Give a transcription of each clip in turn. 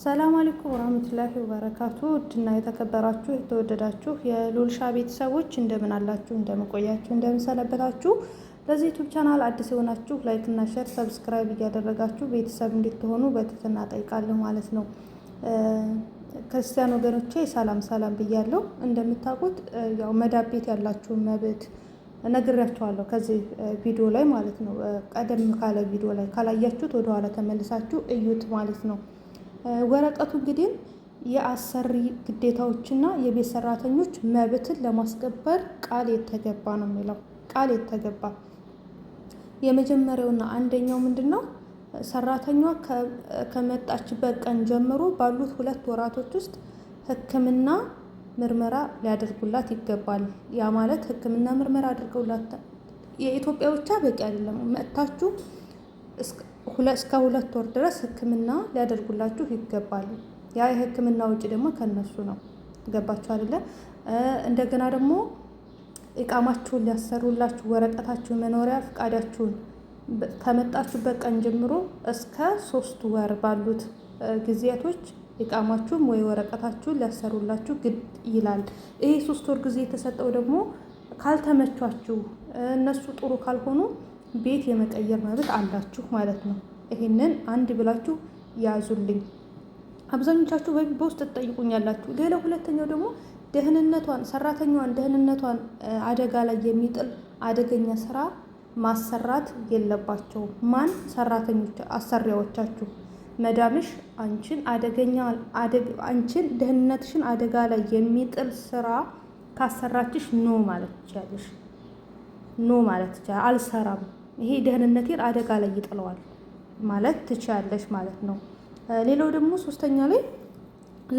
ሰላም አለይኩም ወራህመቱላሂ ወበረካቱ። ውድና የተከበራችሁ የተወደዳችሁ የሉልሻ ቤተሰቦች እንደምን አላችሁ? እንደምን ቆያችሁ? እንደምን ሰነበታችሁ? ለዚህ ዩቲዩብ ቻናል አዲስ የሆናችሁ ላይክ እና ሼር ሰብስክራይብ እያደረጋችሁ ቤተሰብ እንድትሆኑ በትህትና ጠይቃለሁ ማለት ነው። ክርስቲያን ወገኖቼ ሰላም ብያለሁ። እንደምታውቁት ያው መዳብ ቤት ያላችሁ መብት ነግሬያችኋለሁ ከዚህ ቪዲዮ ላይ ማለት ነው። ቀደም ካለ ቪዲዮ ላይ ካላያችሁት ወደኋላ ተመልሳችሁ እዩት ማለት ነው። ወረቀቱ እንግዲህ የአሰሪ ግዴታዎችና የቤት ሰራተኞች መብትን ለማስከበር ቃል የተገባ ነው የሚለው። ቃል የተገባ የመጀመሪያውና አንደኛው ምንድነው? ሰራተኛዋ ከመጣችበት ቀን ጀምሮ ባሉት 2 ወራቶች ውስጥ ሕክምና ምርመራ ሊያደርጉላት ይገባል። ያ ማለት ሕክምና ምርመራ አድርገውላት የኢትዮጵያ ብቻ በቂ አይደለም። መጥታችሁ እስከ 2 ወር ድረስ ሕክምና ሊያደርጉላችሁ ይገባል። ያ የሕክምና ውጪ ደግሞ ከነሱ ነው። ገባችሁ አይደለ? እንደገና ደግሞ ኢቃማችሁን ሊያሰሩላችሁ ወረቀታችሁን፣ መኖሪያ ፍቃዳችሁን ከመጣችሁበት ቀን ጀምሮ እስከ 3 ወር ባሉት ጊዜያቶች ኢቃማችሁን ወይ ወረቀታችሁን ሊያሰሩላችሁ ግድ ይላል። ይሄ 3 ወር ጊዜ የተሰጠው ደግሞ ካልተመቿችሁ፣ እነሱ ጥሩ ካልሆኑ ቤት የመቀየር መብት አላችሁ ማለት ነው። ይሄንን አንድ ብላችሁ ያዙልኝ። አብዛኞቻችሁ በውስጥ ትጠይቁኛላችሁ። ሌላ ሁለተኛው ደግሞ ሰራተኛዋን ደህንነቷን አደጋ ላይ የሚጥል አደገኛ ስራ ማሰራት የለባቸውም። ማን? ሰራተኞች፣ አሰሪያዎቻችሁ። መዳምሽ አንቺን ደህንነትሽን አደጋ ላይ የሚጥል ስራ ካሰራችሽ ኖ ማለት ትችያለሽ። ኖ ማለት ትችያለሽ። አልሰራም፣ ይሄ ደህንነቴን አደጋ ላይ ይጥለዋል ማለት ትችያለሽ ማለት ነው። ሌላው ደግሞ ሶስተኛ ላይ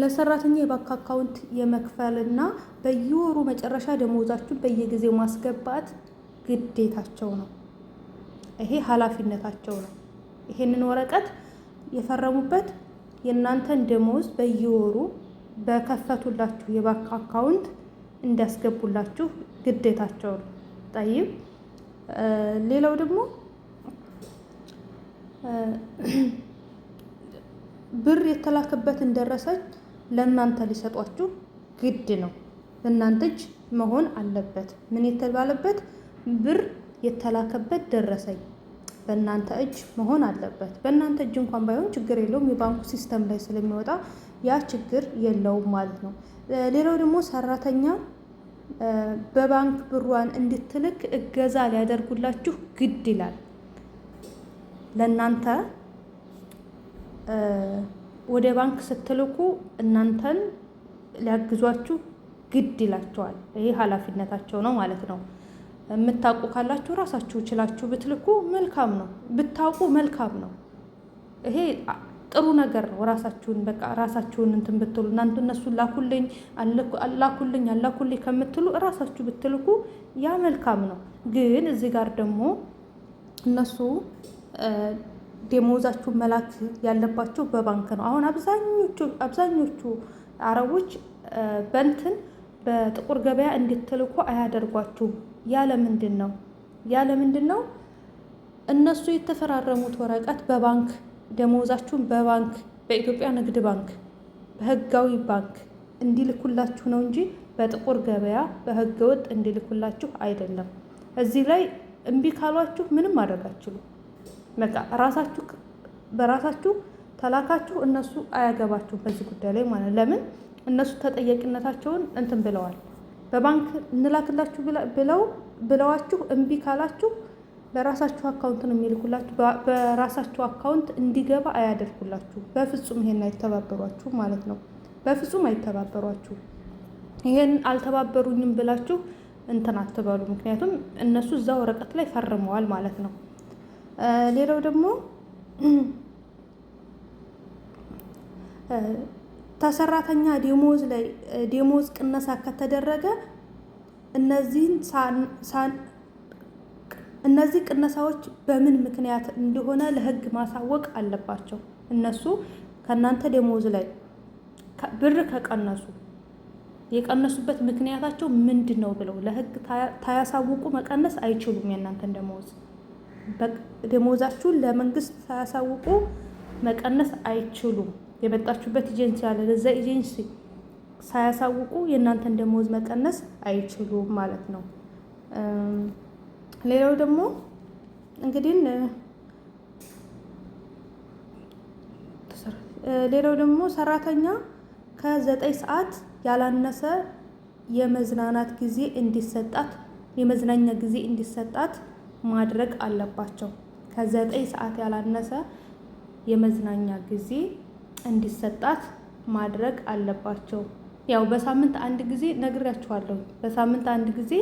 ለሰራተኛ የባንክ አካውንት የመክፈልና በየወሩ መጨረሻ ደሞዛችሁን በየጊዜው ማስገባት ግዴታቸው ነው። ይሄ ኃላፊነታቸው ነው። ይሄንን ወረቀት የፈረሙበት የእናንተን ደሞዝ በየወሩ በከፈቱላችሁ የባንክ አካውንት እንዲያስገቡላችሁ ግዴታቸው ነው። ጠይብ ሌላው ደግሞ ብር የተላከበትን ደረሰኝ ለእናንተ ሊሰጧችሁ ግድ ነው። በእናንተ እጅ መሆን አለበት። ምን የተባለበት? ብር የተላከበት ደረሰኝ በእናንተ እጅ መሆን አለበት። በእናንተ እጅ እንኳን ባይሆን ችግር የለውም፣ የባንኩ ሲስተም ላይ ስለሚወጣ ያ ችግር የለውም ማለት ነው። ሌላው ደግሞ ሰራተኛ በባንክ ብሯን እንድትልክ እገዛ ሊያደርጉላችሁ ግድ ይላል። ለእናንተ ወደ ባንክ ስትልኩ እናንተን ሊያግዟችሁ ግድ ይላቸዋል። ይሄ ኃላፊነታቸው ነው ማለት ነው። የምታውቁ ካላችሁ ራሳችሁ ችላችሁ ብትልኩ መልካም ነው። ብታውቁ መልካም ነው። ይሄ ጥሩ ነገር ነው። ራሳችሁን እንትን ብትሉ እናንተ እነሱ ላኩልኝ አላኩልኝ ከምትሉ ራሳችሁ ብትልኩ ያ መልካም ነው። ግን እዚህ ጋር ደግሞ እነሱ ደሞዛችሁን መላክ ያለባቸው በባንክ ነው። አሁን አብዛኞቹ አረቦች በጥቁር ገበያ እንድትልኩ አያደርጓችሁም። ያለ ምንድን ነው? እነሱ የተፈራረሙት ወረቀት በባንክ ደሞዛችሁን በኢትዮጵያ ንግድ ባንክ በህጋዊ ባንክ እንዲልኩላችሁ ነው እንጂ በጥቁር ገበያ በህገ ወጥ እንዲልኩላችሁ አይደለም። እዚህ ላይ እምቢ ካሏችሁ ምንም ማድረግ አትችሉም። በቃ በራሳችሁ ተላካችሁ እነሱ አያገባችሁም በዚህ ጉዳይ ላይ ማለት። ለምን? እነሱ ተጠያቂነታቸውን እንትን ብለዋል። በባንክ እንላክላችሁ ብለዋችሁ እምቢ ካላችሁ በራሳችሁ አካውንት ነው የሚልኩላችሁ። በራሳችሁ አካውንት እንዲገባ አያደርጉላችሁ። በፍጹም ይሄን አይተባበሯችሁ ማለት ነው። በፍጹም አይተባበሯችሁ። ይሄን አልተባበሩኝም ብላችሁ እንትን አትበሉ። ምክንያቱም እነሱ እዛ ወረቀት ላይ ፈርመዋል ማለት ነው። ሌላው ደግሞ ተሰራተኛ ደሞዝ ቅነሳ ከተደረገ እነዚህ ቅነሳዎች በምን ምክንያት እንደሆነ ለህግ ማሳወቅ አለባቸው። እነሱ ከእናንተ ደሞዝ ላይ ብር ከቀነሱ የቀነሱበት ምክንያታቸው ምንድን ነው ብለው ለህግ ታያሳውቁ መቀነስ አይችሉም። የእናንተን ደሞዛችሁን ለመንግስት ሳያሳውቁ መቀነስ አይችሉም። የመጣችሁበት ኤጀንሲ አለ። ለዛ ኤጀንሲ ሳያሳውቁ የእናንተን ደሞዝ መቀነስ አይችሉም ማለት ነው። ሌላው ደግሞ እንግዲህ ሰራተኛ ከ9 ሰዓት ያላነሰ የመዝናናት ጊዜ እንዲሰጣት የመዝናኛ ጊዜ እንዲሰጣት ማድረግ አለባቸው። ከ9 ሰዓት ያላነሰ የመዝናኛ ጊዜ እንዲሰጣት ማድረግ አለባቸው። ያው በሳምንት አንድ ጊዜ ነግሬያችኋለሁ። በሳምንት አንድ ጊዜ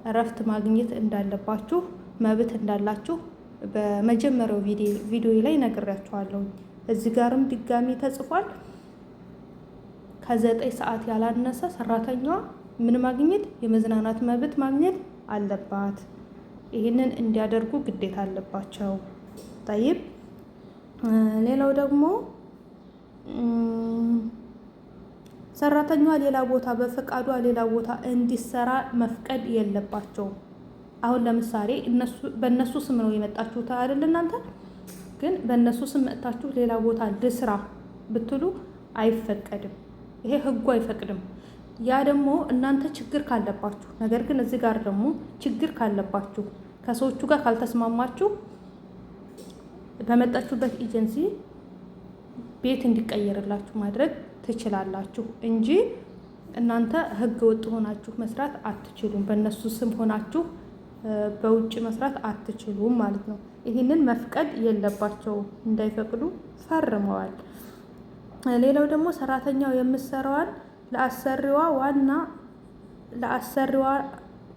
እረፍት ማግኘት እንዳለባችሁ መብት እንዳላችሁ በመጀመሪያው ቪዲዮ ላይ ነግሬያችኋለሁ። እዚህ ጋርም ድጋሚ ተጽፏል። ከ9 ሰዓት ያላነሰ ሰራተኛዋ ምን ማግኘት የመዝናናት መብት ማግኘት አለባት። ይህንን እንዲያደርጉ ግዴታ አለባቸው። ጠይብ ሌላው ደግሞ ሰራተኛዋ ሌላ ቦታ በፈቃዷ ሌላ ቦታ እንዲሰራ መፍቀድ የለባቸውም። አሁን ለምሳሌ በእነሱ ስም ነው የመጣችሁት አይደል? እናንተ ግን በእነሱ ስም መጥታችሁ ሌላ ቦታ ልስራ ብትሉ አይፈቀድም። ይሄ ህጉ አይፈቅድም። ያ ደግሞ እናንተ ችግር ካለባችሁ፣ ነገር ግን እዚህ ጋር ደግሞ ችግር ካለባችሁ ከሰዎቹ ጋር ካልተስማማችሁ በመጣችሁበት ኤጀንሲ ቤት እንዲቀየርላችሁ ማድረግ ትችላላችሁ እንጂ እናንተ ህገ ወጥ ሆናችሁ መስራት አትችሉም። በእነሱ ስም ሆናችሁ በውጭ መስራት አትችሉም ማለት ነው። ይህንን መፍቀድ የለባቸውም። እንዳይፈቅዱ ፈርመዋል። ሌላው ደግሞ ሰራተኛው የምትሰራዋን ለአሰሪዋ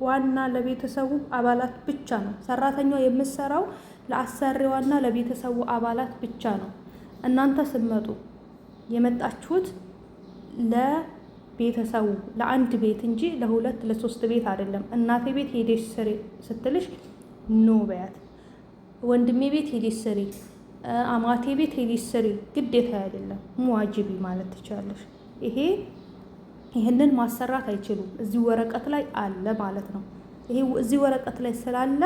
ዋና ለቤተሰቡ አባላት ብቻ ነው። ሰራተኛው የምትሰራው ለአሰሪዋና ለቤተሰቡ አባላት ብቻ ነው። እናንተ ስትመጡ የመጣችሁት ለቤተሰቡ ለአንድ ቤት እንጂ ለ2 ለ3 ቤት አይደለም። እናቴ ቤት ሄደሽ ስሪ ስትልሽ ኖ በያት። ወንድሜ ቤት ሄደሽ ስሪ፣ አማቴ ቤት ሄደሽ ስሪ ግዴታ አይደለም፣ ሙዋጅቢ ማለት ትችላለሽ። ይሄንን ማሰራት አይችሉም። እዚህ ወረቀት ላይ አለ ማለት ነው። ይሄ እዚህ ወረቀት ላይ ስላለ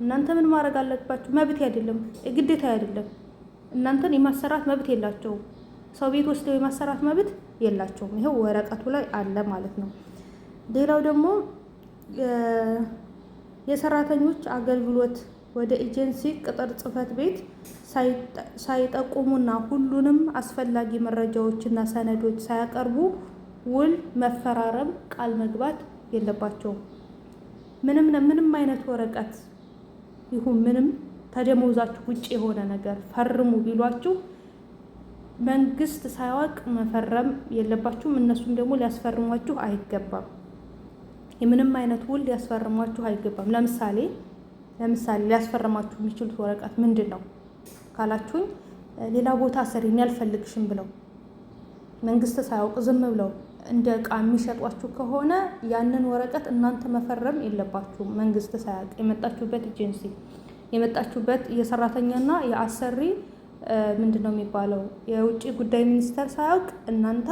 እናንተ ምን ማድረግ አለባችሁ? መብት አይደለም ግዴታ አይደለም። እናንተን የማሰራት መብት የላቸውም። ሰው ቤት ወስደው የማሰራት መብት የላቸውም። ይሄው ወረቀቱ ላይ አለ ማለት ነው። ሌላው ደግሞ የሰራተኞች አገልግሎት ወደ ኤጀንሲ ቅጥር ጽህፈት ቤት ሳይጠቁሙና ሁሉንም አስፈላጊ መረጃዎችና ሰነዶች ሳያቀርቡ ውል መፈራረም ቃል መግባት የለባቸውም። ምንም አይነት ወረቀት ይሁን ምንም ከደሞዛችሁ ውጭ የሆነ ነገር ፈርሙ ቢሏችሁ መንግስት ሳያውቅ መፈረም የለባችሁም። እነሱም ደግሞ ሊያስፈርሟችሁ አይገባም። የምንም አይነት ውል ሊያስፈርሟችሁ አይገባም። ለምሳሌ ሊያስፈርማችሁ የሚችሉት ወረቀት ምንድን ነው ካላችሁኝ፣ ሌላ ቦታ ስሪኝ አልፈልግሽም ብለው መንግስት ሳያውቅ ዝም ብለው እንደ ዕቃ የሚሸጧችሁ ከሆነ ያንን ወረቀት እናንተ መፈረም የለባችሁም። መንግስት ሳያውቅ የመጣችሁበት ኤጀንሲ የመጣችሁበት የሰራተኛና የአሰሪ ምንድን ነው የሚባለው የውጭ ጉዳይ ሚኒስቴር ሳያውቅ እናንተ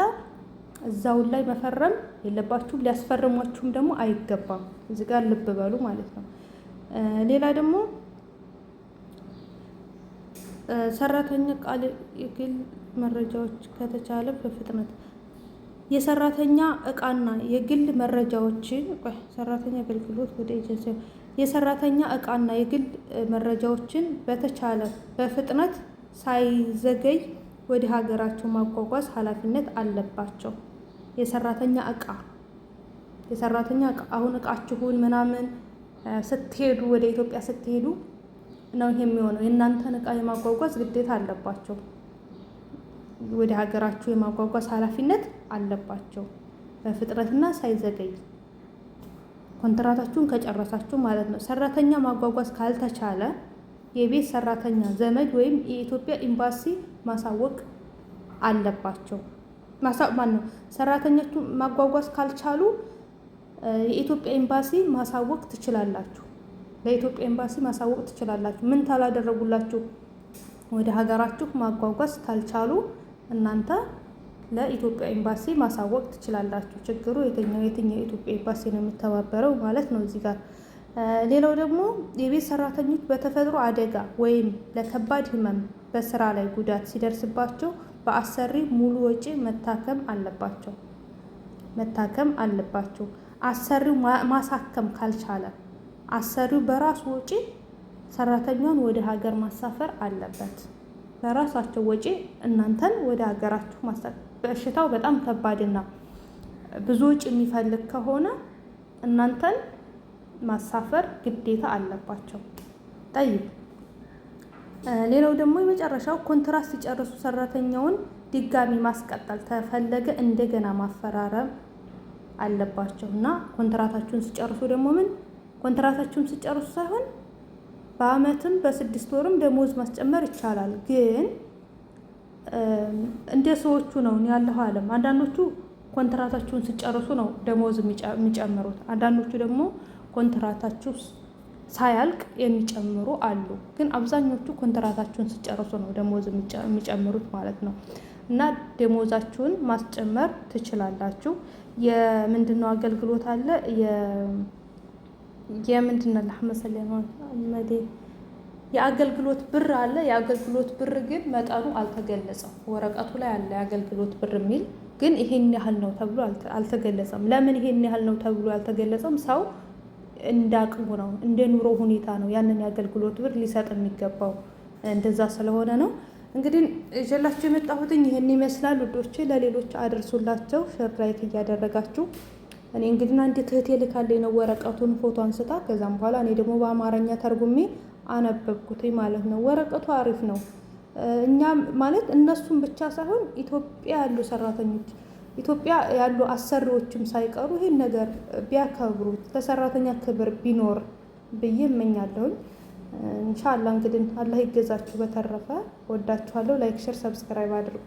እዛው ላይ መፈረም የለባችሁም። ሊያስፈርሟችሁም ደግሞ አይገባም። እዚህ ጋር ልብ በሉ ማለት ነው። ሌላ ደግሞ ሰራተኛ ቃል የግል መረጃዎች ከተቻለ በፍጥነት የሰራተኛ እቃና የግል መረጃዎችን ሰራተኛ አገልግሎት ወደ ኤጀንሲ የሰራተኛ እቃና የግል መረጃዎችን በተቻለ በፍጥነት ሳይዘገይ ወደ ሀገራቸው ማጓጓዝ ኃላፊነት አለባቸው። የሰራተኛ እቃ አሁን እቃችሁን ምናምን ስትሄዱ ወደ ኢትዮጵያ ስትሄዱ ነው ይሄ የሚሆነው። የእናንተን እቃ የማጓጓዝ ግዴታ አለባቸው። ወደ ሀገራችሁ የማጓጓዝ ኃላፊነት አለባቸው በፍጥነትና ሳይዘገይ ኮንትራታችሁን ከጨረሳችሁ ማለት ነው። ሰራተኛ ማጓጓዝ ካልተቻለ የቤት ሰራተኛ ዘመድ ወይም የኢትዮጵያ ኤምባሲ ማሳወቅ አለባቸው። ሰራተኞቹ ማጓጓዝ ካልቻሉ የኢትዮጵያ ኤምባሲ ማሳወቅ ትችላላችሁ። ለኢትዮጵያ ኤምባሲ ማሳወቅ ትችላላችሁ። ምን ታላደረጉላችሁ? ወደ ሀገራችሁ ማጓጓዝ ካልቻሉ እናንተ ለኢትዮጵያ ኤምባሲ ማሳወቅ ትችላላችሁ። ችግሩ የትኛው የኢትዮጵያ ኤምባሲ ነው የሚተባበረው ማለት ነው እዚህ ጋር። ሌላው ደግሞ የቤት ሰራተኞች በተፈጥሮ አደጋ ወይም ለከባድ ሕመም በስራ ላይ ጉዳት ሲደርስባቸው በአሰሪ ሙሉ ወጪ መታከም አለባቸው። አሰሪው ማሳከም ካልቻለ አሰሪው በራሱ ወጪ ሰራተኛውን ወደ ሀገር ማሳፈር አለበት። በራሳቸው ወጪ እናንተን ወደ ሀገራችሁ ማሳፈር። በሽታው በጣም ከባድና ብዙ ወጪ የሚፈልግ ከሆነ እናንተን ማሳፈር ግዴታ አለባቸው። ጠይብ ሌላው ደግሞ የመጨረሻው ኮንትራት ሲጨርሱ ሰራተኛውን ድጋሚ ማስቀጠል ተፈለገ እንደገና ማፈራረም አለባቸው እና ኮንትራታችሁን ሲጨርሱ ደግሞ ኮንትራታችሁን ሲጨርሱ ሳይሆን በአመትም በ6 ወርም ደሞዝ ማስጨመር ይቻላል። ግን እንደ ሰዎቹ ነው ያለው ዓለም። አንዳንዶቹ ኮንትራታችሁን ሲጨርሱ ነው ደሞዝ የሚጨምሩት። አንዳንዶቹ ደግሞ ኮንትራታችሁ ሳያልቅ የሚጨምሩ አሉ። ግን አብዛኞቹ ኮንትራታችሁን ሲጨርሱ ነው ደሞዝ የሚጨምሩት ማለት ነው። እና ደሞዛችሁን ማስጨመር ትችላላችሁ። የምንድነው አገልግሎት አለ የምንድነው የአገልግሎት ብር አለ። የአገልግሎት ብር ግን መጠኑ አልተገለጸም። ወረቀቱ ላይ አለ የአገልግሎት ብር የሚል ግን ይሄን ያህል ነው ተብሎ አልተገለጸም። ለምን ይሄን ያህል ነው ተብሎ አልተገለጸም? ሰው እንዳቅሙ ነው፣ እንደ ኑሮ ሁኔታ ነው ያንን የአገልግሎት ብር ሊሰጥ የሚገባው። እንደዛ ስለሆነ ነው እንግዲህ ይዤላችሁ የመጣሁትኝ ይሄን ይመስላል። ውዶቼ ለሌሎች አድርሱላቸው፣ ሼር ላይክ እያደረጋችሁ። እኔ እንግዲህ አንዲት እህቴ ልካለኝ ነው ወረቀቱን ፎቶ አንስታ፣ ከዛም በኋላ እኔ ደግሞ በአማርኛ ተርጉሜ አነበብኩት ማለት ነው። ወረቀቱ አሪፍ ነው። እኛ ማለት እነሱም ብቻ ሳይሆን ኢትዮጵያ ያሉ ሰራተኞች፣ ኢትዮጵያ ያሉ አሰሪዎችም ሳይቀሩ ይሄን ነገር ቢያከብሩት፣ ለሰራተኛ ክብር ቢኖር ብዬ እመኛለሁኝ። ኢንሻአላህ እንግዲህ አላህ ይገዛችሁ። በተረፈ ወዳችኋለሁ። ላይክ፣ ሼር፣ ሰብስክራይብ አድርጉ።